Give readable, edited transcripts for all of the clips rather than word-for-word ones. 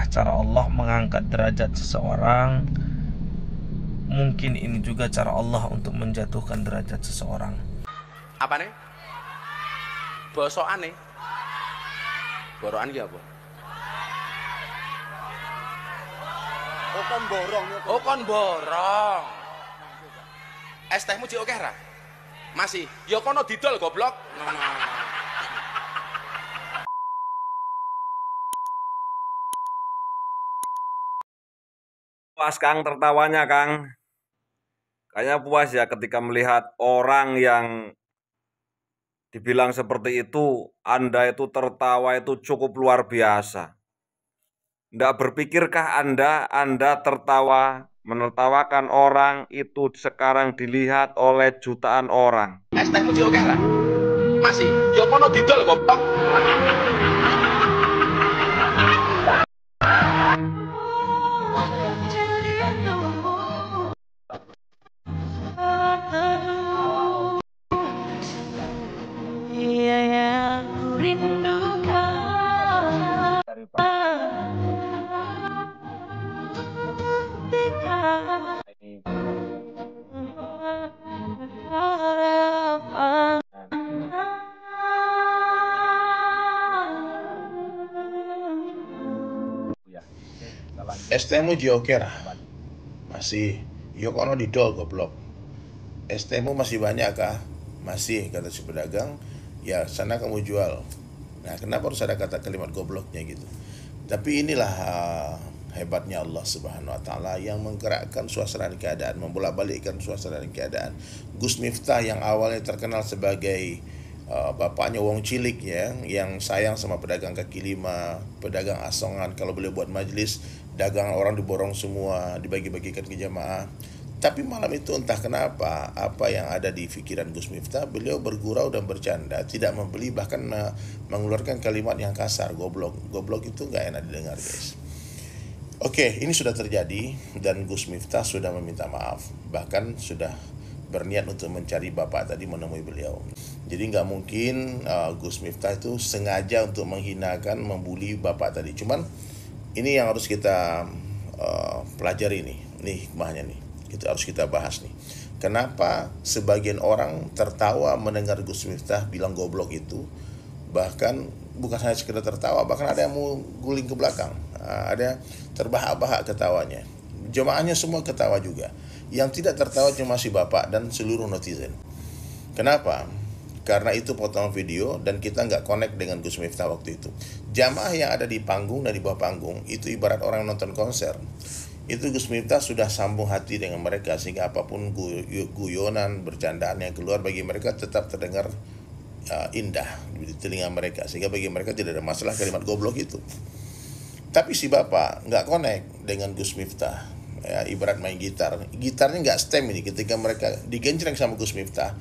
inikah cara Allah mengangkat derajat seseorang? Mungkin ini juga cara Allah untuk menjatuhkan derajat seseorang. Apa nih? Bosokan nih? Borokan ki apa? Oh kon borong. Oh kon borong. Es tehmu jek akeh ra? Masih. Ya kono didol goblok. Puas Kang tertawanya Kang. Kayaknya puas ya ketika melihat orang yang dibilang seperti itu, Anda itu tertawa itu cukup luar biasa. Nggak berpikirkah Anda tertawa, menertawakan orang itu sekarang dilihat oleh jutaan orang? Es tehmu jek akeh ra? Masih. Ya kono didol goblok. Es tehmu joker. Masih. Yo kono didol goblok. Es tehmu masih banyak kah? Masih, kata si pedagang. Ya sana kamu jual. Nah kenapa harus ada kata kalimat gobloknya gitu? Tapi inilah hebatnya Allah Subhanahu Wa Taala yang menggerakkan suasana keadaan, membolak-balikkan suasana keadaan. Gus Miftah yang awalnya terkenal sebagai bapaknya wong cilik ya, yang sayang sama pedagang kaki lima, pedagang asongan. Kalau beliau buat majelis, dagangan orang diborong semua, dibagi-bagikan ke jamaah. Tapi malam itu entah kenapa, apa yang ada di pikiran Gus Miftah, beliau bergurau dan bercanda, tidak membeli, bahkan mengeluarkan kalimat yang kasar, goblok. Goblok itu gak enak didengar guys. Oke, ini sudah terjadi dan Gus Miftah sudah meminta maaf, bahkan sudah berniat untuk mencari bapak tadi, menemui beliau. Jadi nggak mungkin Gus Miftah itu sengaja untuk menghinakan, membuli bapak tadi. Cuman ini yang harus kita pelajari nih hikmahnya nih. Itu harus kita bahas nih. Kenapa sebagian orang tertawa mendengar Gus Miftah bilang goblok itu? Bahkan bukan hanya sekedar tertawa, bahkan ada yang mau guling ke belakang. Ada terbahak-bahak ketawanya. Jemaahnya semua ketawa juga. Yang tidak tertawa cuma si bapak dan seluruh netizen. Kenapa? Karena itu potongan video dan kita nggak connect dengan Gus Miftah waktu itu. Jamaah yang ada di panggung dan di bawah panggung itu ibarat orang nonton konser. Itu Gus Miftah sudah sambung hati dengan mereka sehingga apapun guyonan, bercandaan yang keluar bagi mereka tetap terdengar indah di telinga mereka, sehingga bagi mereka tidak ada masalah kalimat goblok itu. Tapi si bapak nggak connect dengan Gus Miftah. Ya, ibarat main gitarnya nggak stem ini. Ketika mereka digencreng sama Gus Miftah,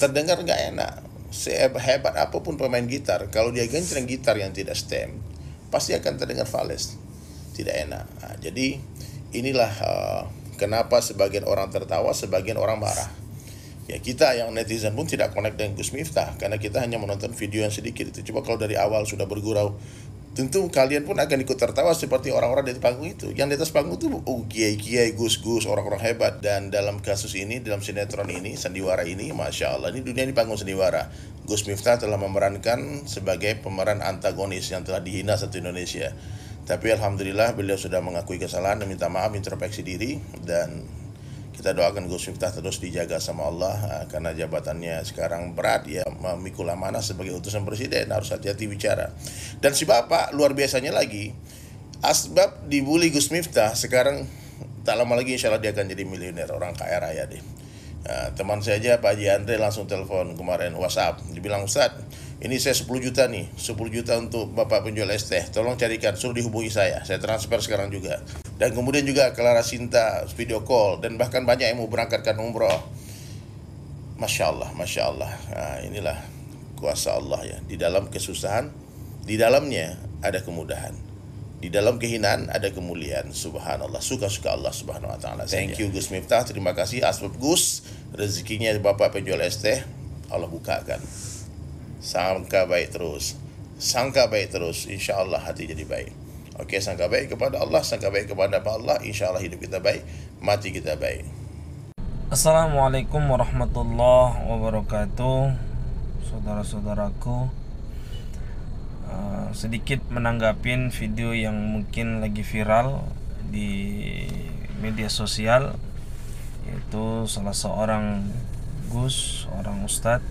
terdengar nggak enak. Sehebat apapun pemain gitar, kalau dia gencreng gitar yang tidak stem, pasti akan terdengar fals, tidak enak. Nah, jadi inilah kenapa sebagian orang tertawa, sebagian orang marah. Ya kita yang netizen pun tidak connect dengan Gus Miftah karena kita hanya menonton video yang sedikit itu. Coba kalau dari awal sudah bergurau, tentu kalian pun akan ikut tertawa seperti orang-orang di panggung itu. Yang di atas panggung itu kiai-kiai, gus-gus, orang-orang hebat. Dan dalam kasus ini, dalam sinetron ini, sandiwara ini, Masya Allah, ini dunia ini panggung sandiwara. Gus Miftah telah memerankan sebagai pemeran antagonis yang telah dihina satu Indonesia. Tapi Alhamdulillah beliau sudah mengakui kesalahan dan minta maaf, introspeksi diri. Dan kita doakan Gus Miftah terus dijaga sama Allah karena jabatannya sekarang berat, ya memikul amanah sebagai utusan presiden, harus hati-hati bicara. Dan si bapak luar biasanya lagi, asbab dibully Gus Miftah, sekarang tak lama lagi insya Allah dia akan jadi miliuner, orang kaya raya deh. Teman saya aja Pak Haji Andre langsung telepon kemarin WhatsApp, dibilang Ustadz, ini saya 10 juta nih, 10 juta untuk bapak penjual es teh, tolong carikan, suruh dihubungi saya transfer sekarang juga. Dan kemudian juga Clara Sinta video call, dan bahkan banyak yang mau berangkatkan umroh. Masya Allah, Masya Allah. Nah, inilah kuasa Allah ya. Di dalam kesusahan, di dalamnya ada kemudahan. Di dalam kehinaan ada kemuliaan. Subhanallah, suka-suka Allah Subhanahu Wa Taala. Thank you Gus Miftah, terima kasih. Asbab Gus, rezekinya bapak penjual es teh Allah bukakan. Sangka baik terus, insya Allah hati jadi baik. Oke, sangka baik kepada Allah, sangka baik kepada Allah, insya Allah hidup kita baik, mati kita baik. Assalamualaikum warahmatullahi wabarakatuh, saudara-saudaraku. Sedikit menanggapin video yang mungkin lagi viral di media sosial, yaitu salah seorang Gus, orang ustadz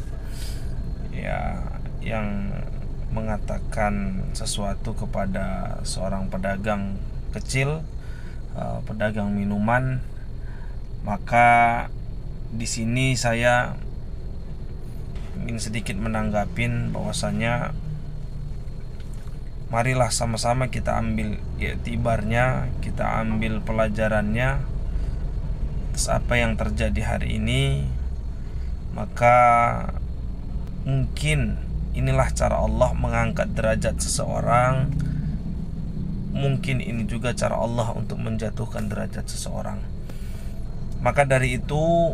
ya, yang mengatakan sesuatu kepada seorang pedagang kecil, pedagang minuman. Maka di sini saya ingin sedikit menanggapin bahwasanya marilah sama-sama kita ambil iktibarnya, kita ambil pelajarannya atas apa yang terjadi hari ini. Maka mungkin inilah cara Allah mengangkat derajat seseorang. Mungkin ini juga cara Allah untuk menjatuhkan derajat seseorang. Maka dari itu,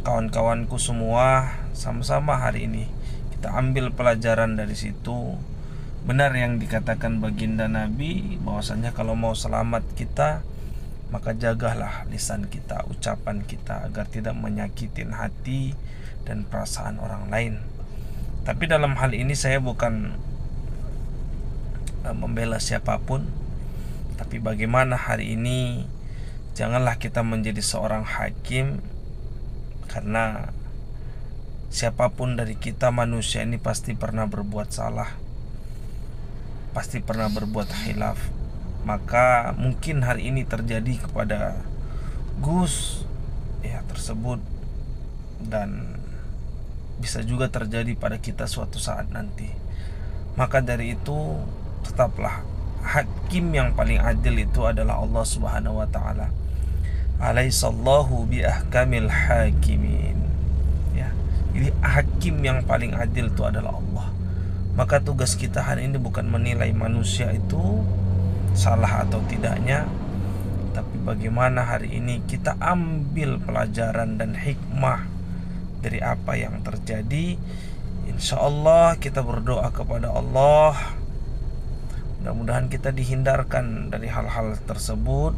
kawan-kawanku semua, sama-sama hari ini kita ambil pelajaran dari situ. Benar yang dikatakan baginda Nabi, bahwasanya kalau mau selamat kita, maka jagalah lisan kita, ucapan kita, agar tidak menyakitin hati dan perasaan orang lain. Tapi dalam hal ini saya bukan membela siapapun, tapi bagaimana hari ini janganlah kita menjadi seorang hakim, karena siapapun dari kita manusia ini pasti pernah berbuat salah, pasti pernah berbuat khilaf. Maka mungkin hari ini terjadi kepada Gus ya tersebut, dan bisa juga terjadi pada kita suatu saat nanti. Maka dari itu tetaplah hakim yang paling adil itu adalah Allah Subhanahu wa taala. Alaihissallahu bi ahkamil hakimin. Ya, jadi hakim yang paling adil itu adalah Allah. Maka tugas kita hari ini bukan menilai manusia itu salah atau tidaknya, tapi bagaimana hari ini kita ambil pelajaran dan hikmah dari apa yang terjadi. Insya Allah kita berdoa kepada Allah, mudah-mudahan kita dihindarkan dari hal-hal tersebut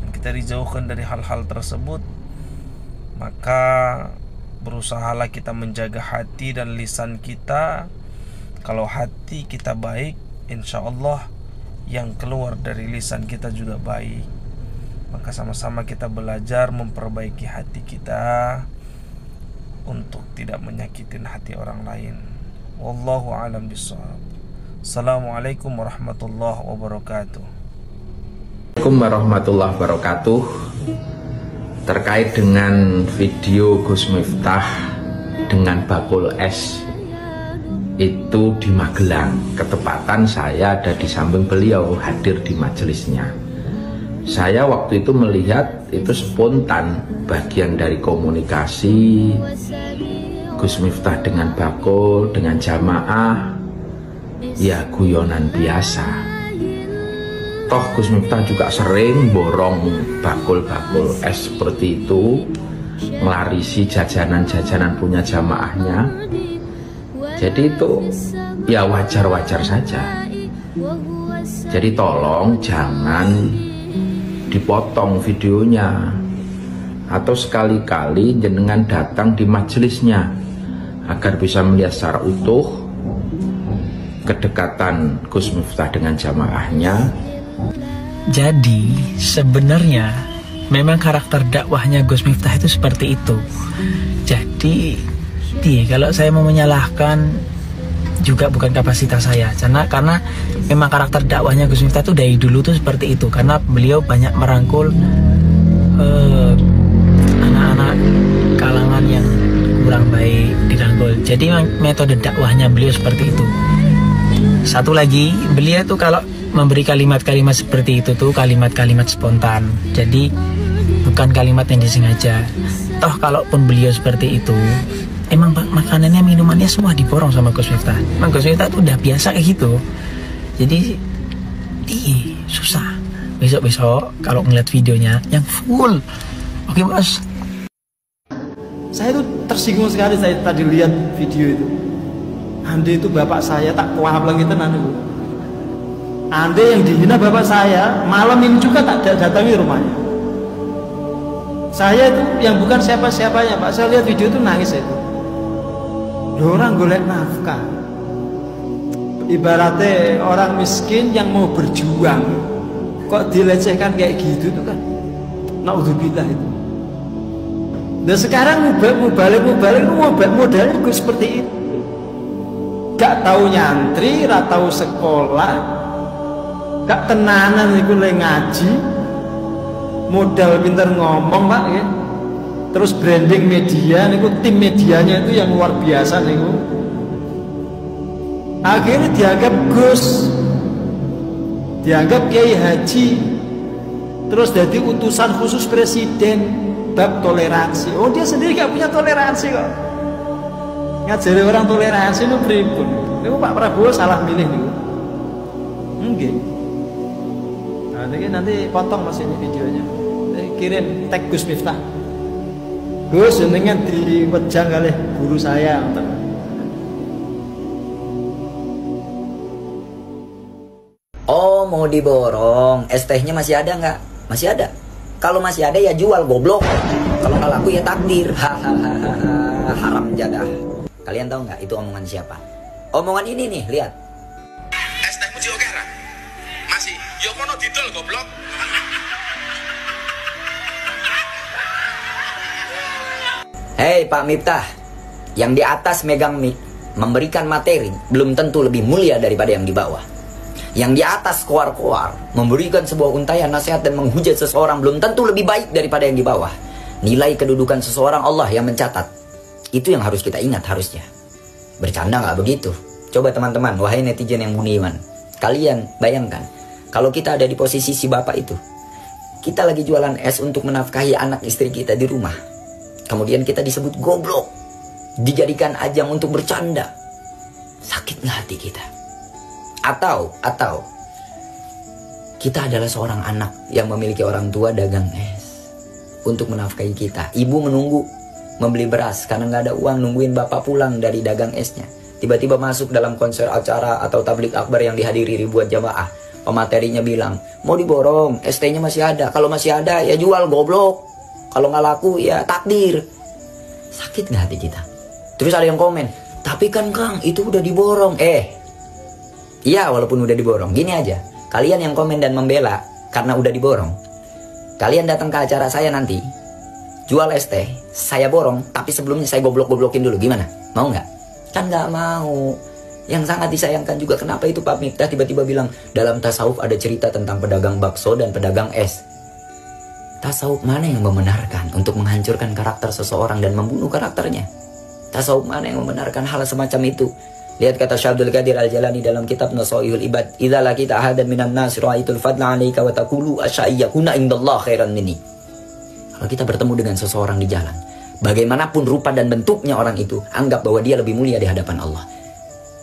dan kita dijauhkan dari hal-hal tersebut. Maka berusahalah kita menjaga hati dan lisan kita. Kalau hati kita baik, insya Allah yang keluar dari lisan kita juga baik. Maka sama-sama kita belajar memperbaiki hati kita untuk tidak menyakitin hati orang lain. Wallahu a'lam bishawab. Assalamualaikum warahmatullahi wabarakatuh. Assalamualaikum warahmatullahi wabarakatuh. Terkait dengan video Gus Miftah dengan bakul es itu di Magelang, ketepatan saya ada di samping beliau, hadir di majelisnya. Saya waktu itu melihat itu spontan, bagian dari komunikasi Gus Miftah dengan bakul, dengan jamaah, ya guyonan biasa. Toh Gus Miftah juga sering borong bakul-bakul es seperti itu, melarisi jajanan-jajanan punya jamaahnya. Jadi itu ya wajar-wajar saja. Jadi tolong jangan dipotong videonya, atau sekali-kali jenengan datang di majelisnya agar bisa melihat secara utuh kedekatan Gus Miftah dengan jamaahnya. Jadi sebenarnya memang karakter dakwahnya Gus Miftah itu seperti itu. Jadi kalau saya mau menyalahkan juga bukan kapasitas saya, karena memang karakter dakwahnya Gus Miftah itu dari dulu tuh seperti itu, karena beliau banyak merangkul anak-anak kalangan yang kurang baik dirangkul. Jadi metode dakwahnya beliau seperti itu. Satu lagi, beliau tuh kalau memberi kalimat-kalimat seperti itu tuh kalimat-kalimat spontan, jadi bukan kalimat yang disengaja. Toh kalaupun beliau seperti itu, emang makanannya, minumannya semua diborong sama Gus Miftah. Emang Gus Miftah tuh udah biasa kayak gitu. Jadi susah. Besok-besok kalau ngeliat videonya yang full, oke Mas. Saya tuh tersinggung sekali saya tadi lihat video itu. Andai itu bapak saya tak kuah lagi tenan itu. Andai yang dihina bapak saya, malam ini juga tak datangi rumahnya. Saya itu yang bukan siapa-siapanya Pak. Saya lihat video itu nangis itu. Orang golek nafkah. Ibaratnya orang miskin yang mau berjuang, kok dilecehkan kayak gitu tuh kan. Naudzubillah itu. Dan sekarang mubalik modalnya juga seperti itu. Gak tahu nyantri, gak tahu sekolah, gak tenanan itu ngaji, modal pinter ngomong Pak ya. Terus branding media niku, tim medianya itu yang luar biasa niku. Akhirnya dianggap Gus, dianggap Kiai Haji, terus jadi utusan khusus presiden bab toleransi. Oh dia sendiri gak punya toleransi kok. Ngajari orang toleransi itu pripun. Niku Pak Prabowo salah milih niku. Nggih. Nah, nanti potong Mas ini videonya. Kirim tag Gus Miftah. Gus jenengan diwejang kali guru saya. Oh mau diborong, es tehnya masih ada nggak? Masih ada. Kalau masih ada ya jual goblok. Kalau nggak laku ya takdir. Hahaha, haram jadah. Kalian tahu nggak itu omongan siapa? Omongan ini nih, lihat. Es tehmu Ji oke ra? Masih, yo kono didol goblok. Hei Pak Miftah, yang di atas megang mic, memberikan materi belum tentu lebih mulia daripada yang di bawah. Yang di atas koar-koar, memberikan sebuah untayan nasihat dan menghujat seseorang belum tentu lebih baik daripada yang di bawah. Nilai kedudukan seseorang Allah yang mencatat. Itu yang harus kita ingat harusnya. Bercanda nggak begitu? Coba teman-teman, wahai netizen yang budiman, kalian bayangkan, kalau kita ada di posisi si bapak itu, kita lagi jualan es untuk menafkahi anak istri kita di rumah. Kemudian kita disebut goblok, dijadikan ajang untuk bercanda. Sakit nggak hati kita? Atau kita adalah seorang anak yang memiliki orang tua dagang es untuk menafkahi kita. Ibu menunggu membeli beras karena nggak ada uang, nungguin bapak pulang dari dagang esnya. Tiba-tiba masuk dalam konser acara atau tablik akbar yang dihadiri ribuan jamaah. Pematerinya bilang, mau diborong, es tehnya masih ada. Kalau masih ada ya jual goblok. Kalau nggak laku ya takdir. Sakit nggak hati kita? Terus ada yang komen, tapi kan Kang itu udah diborong. Iya walaupun udah diborong. Gini aja, kalian yang komen dan membela karena udah diborong, kalian datang ke acara saya nanti, jual es teh, saya borong, tapi sebelumnya saya goblok-goblokin dulu. Gimana? Mau nggak? Kan nggak mau. Yang sangat disayangkan juga kenapa itu Pak Miftah tiba-tiba bilang dalam tasawuf ada cerita tentang pedagang bakso dan pedagang es. Tasawuf mana yang membenarkan untuk menghancurkan karakter seseorang dan membunuh karakternya? Tasawuf mana yang membenarkan hal semacam itu? Lihat kata Syekh Abdul Qadir Al-Jalani dalam kitab Nasaihul Ibad, "Idza laqita ahadan minan nas ra'aitul fadla 'alaika wa taqulu asya'iyakuna indallah khairan minni." Kalau kita bertemu dengan seseorang di jalan, bagaimanapun rupa dan bentuknya orang itu, anggap bahwa dia lebih mulia di hadapan Allah.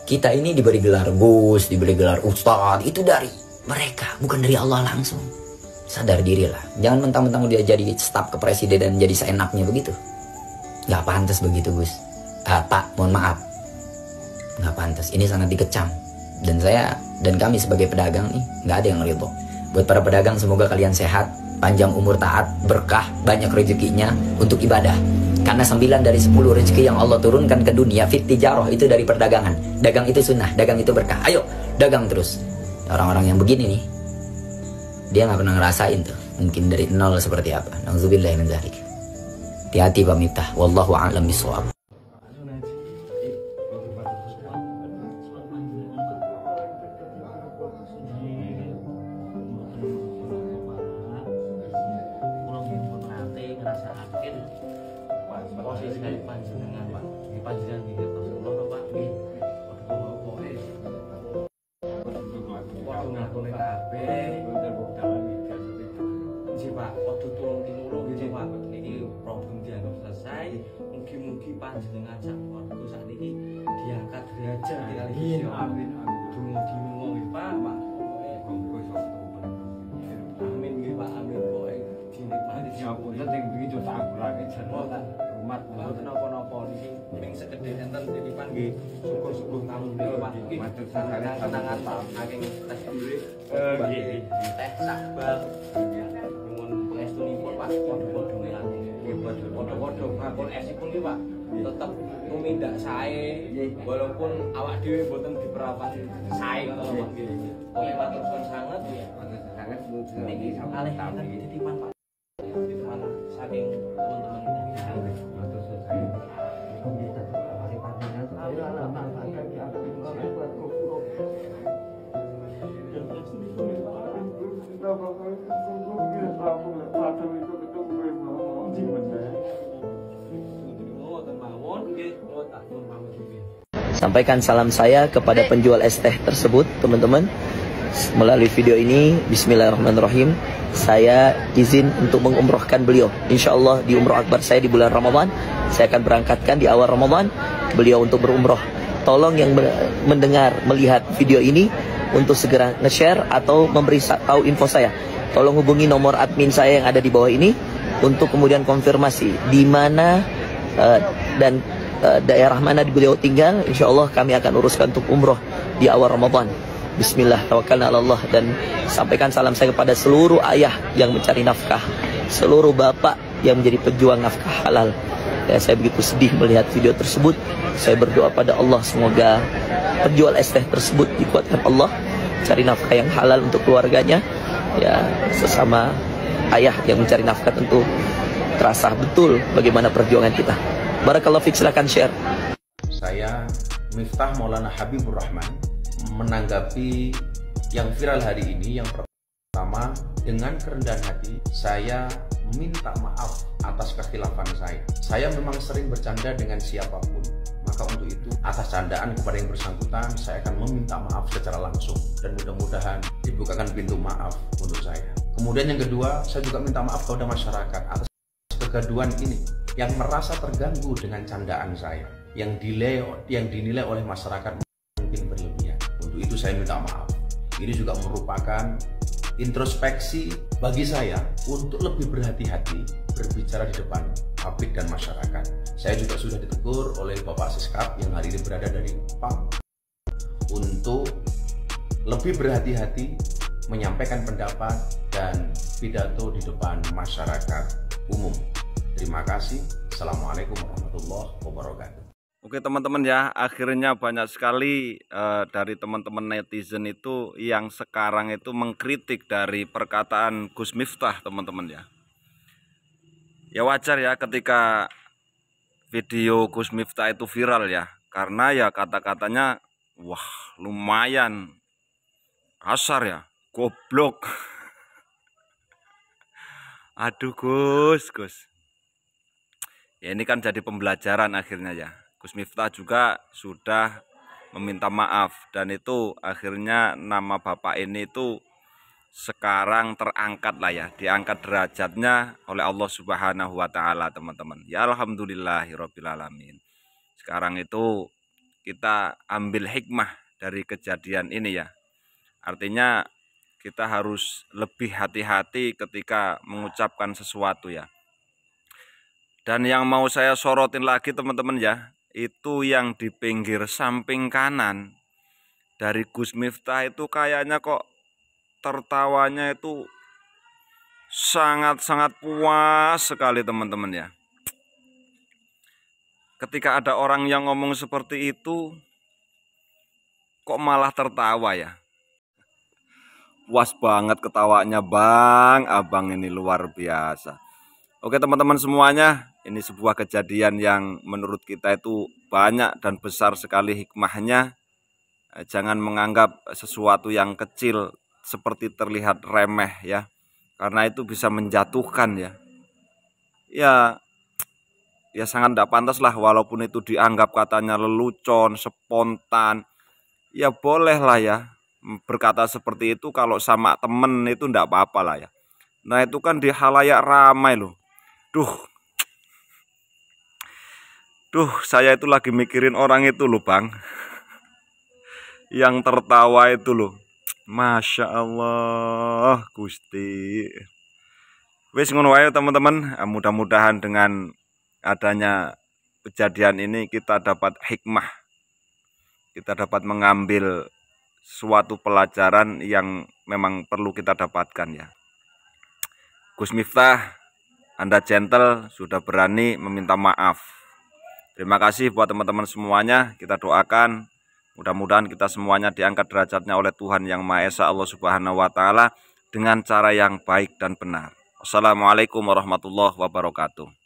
Kita ini diberi gelar Gus, diberi gelar Ustadz, itu dari mereka, bukan dari Allah langsung. Sadar dirilah, jangan mentang-mentang dia jadi staf kepresidenan jadi seenaknya begitu. Gak pantas begitu Gus. Pak, mohon maaf, gak pantas. Ini sangat dikecam. Dan saya dan kami sebagai pedagang nih gak ada yang ridho. Buat para pedagang semoga kalian sehat, panjang umur, taat, berkah, banyak rezekinya untuk ibadah. Karena 9 dari 10 rezeki yang Allah turunkan ke dunia fit tijarah itu dari perdagangan. Dagang itu sunnah, dagang itu berkah. Ayo dagang terus. Orang-orang yang begini nih, dia nggak pernah ngerasain tuh mungkin dari nol seperti apa. Nauzubillah min dzalik. Hati-hati Pak Miftah, wallahu a'lam bishawab. Posisi dari panjenengan Pak, di panjenengan di Rasulullah Pak, waktu ngakoni kabeh, si Pak, waktu tulung tinulung gitu Pak, ini problem dianggap selesai, mugi-mugi panjenengan sak keluarga saat ini diangkat derajat kali ini. Amin, dungo-dungo Pak, amin gitu Pak, amin pokoknya dinikmati. Ya, penting begitu. kudu tak agurake jeneng tak hormat mboten napa-napa niki ping segede enten titipan nggih syukur-syukur kami niku Pak iki matur sangat kenangan Pak saking tes dhuwit nggih teh sakbal nyuwun pangestunipun Pak padha-padha ngelati nggih padha-padha ngapun esipun nggih Pak tetep tumindak sae walaupun awak dhewe mboten diperlakukan sae ngoten Pak nggih oleh matur suwun sanget sangat niki kalih niki titipan Pak titipan saking teman-teman matur suwun sanget mari panjenengan ayo alamat kaki aku buat kok Sampaikan salam saya kepada penjual es teh tersebut, teman-teman. Melalui video ini, bismillahirrahmanirrahim, saya izin untuk mengumrohkan beliau. Insya Allah di umroh akbar saya di bulan Ramadan, saya akan berangkatkan di awal Ramadan beliau untuk berumroh. Tolong yang mendengar, melihat video ini untuk segera nge-share atau memberi tahu info saya. Tolong hubungi nomor admin saya yang ada di bawah ini untuk kemudian konfirmasi di mana dan daerah mana beliau tinggal. Insya Allah kami akan uruskan untuk umroh di awal Ramadan. Bismillah, tawakkalna ala Allah. Dan sampaikan salam saya kepada seluruh ayah yang mencari nafkah, seluruh bapak yang menjadi pejuang nafkah halal. Ya, saya begitu sedih melihat video tersebut. Saya berdoa pada Allah semoga penjual es teh tersebut dikuatkan Allah, cari nafkah yang halal untuk keluarganya. Ya, sesama ayah yang mencari nafkah tentu terasa betul bagaimana perjuangan kita. Barakallahu fiik, silakan share. Saya Miftah Maulana Habibur Rahman menanggapi yang viral hari ini. Yang pertama, dengan kerendahan hati saya minta maaf atas kekhilafan saya. Saya memang sering bercanda dengan siapapun, maka untuk itu atas candaan kepada yang bersangkutan saya akan meminta maaf secara langsung dan mudah-mudahan dibukakan pintu maaf untuk saya. Kemudian yang kedua, saya juga minta maaf kepada masyarakat atas kegaduhan ini yang merasa terganggu dengan candaan saya yang dinilai oleh masyarakat mungkin berlebihan. Untuk itu saya minta maaf. Ini juga merupakan introspeksi bagi saya untuk lebih berhati-hati berbicara di depan publik dan masyarakat. Saya juga sudah ditegur oleh Bapak Siskap yang hari ini berada dari PAM untuk lebih berhati-hati menyampaikan pendapat dan pidato di depan masyarakat umum. Terima kasih. Assalamualaikum warahmatullahi wabarakatuh. Oke teman-teman ya, akhirnya banyak sekali dari teman-teman netizen itu yang sekarang itu mengkritik dari perkataan Gus Miftah, teman-teman ya. Ya wajar ya ketika video Gus Miftah itu viral ya, karena ya kata-katanya wah lumayan kasar ya, goblok. Aduh Gus. Ya ini kan jadi pembelajaran akhirnya ya. Gus Miftah juga sudah meminta maaf dan itu akhirnya nama bapak ini itu sekarang terangkat lah ya, diangkat derajatnya oleh Allah Subhanahu wa taala, teman-teman. Ya alhamdulillahirabbil alamin. Sekarang itu kita ambil hikmah dari kejadian ini ya. Artinya kita harus lebih hati-hati ketika mengucapkan sesuatu ya. Dan yang mau saya sorotin lagi teman-teman ya, itu yang di pinggir samping kanan dari Gus Miftah itu kayaknya kok tertawanya itu sangat-sangat puas sekali teman-teman ya. Ketika ada orang yang ngomong seperti itu kok malah tertawa ya. Puas banget ketawanya Bang Abang ini, luar biasa. Oke teman-teman semuanya, ini sebuah kejadian yang menurut kita itu banyak dan besar sekali hikmahnya. Jangan menganggap sesuatu yang kecil seperti terlihat remeh ya, karena itu bisa menjatuhkan ya. Ya sangat tidak pantas lah, walaupun itu dianggap katanya lelucon, spontan. Ya boleh lah ya berkata seperti itu kalau sama temen itu tidak apa-apa lah ya. Nah itu kan di halayak ramai loh. Duh, saya itu lagi mikirin orang itu loh Bang. Yang tertawa itu loh. Masya Allah, Gusti. Wis ngono wae teman-teman, mudah-mudahan dengan adanya kejadian ini kita dapat hikmah. Kita dapat mengambil suatu pelajaran yang memang perlu kita dapatkan ya. Gus Miftah, Anda gentle, sudah berani meminta maaf. Terima kasih buat teman-teman semuanya. Kita doakan mudah-mudahan kita semuanya diangkat derajatnya oleh Tuhan Yang Maha Esa Allah Subhanahu wa taala dengan cara yang baik dan benar. Wassalamualaikum warahmatullahi wabarakatuh.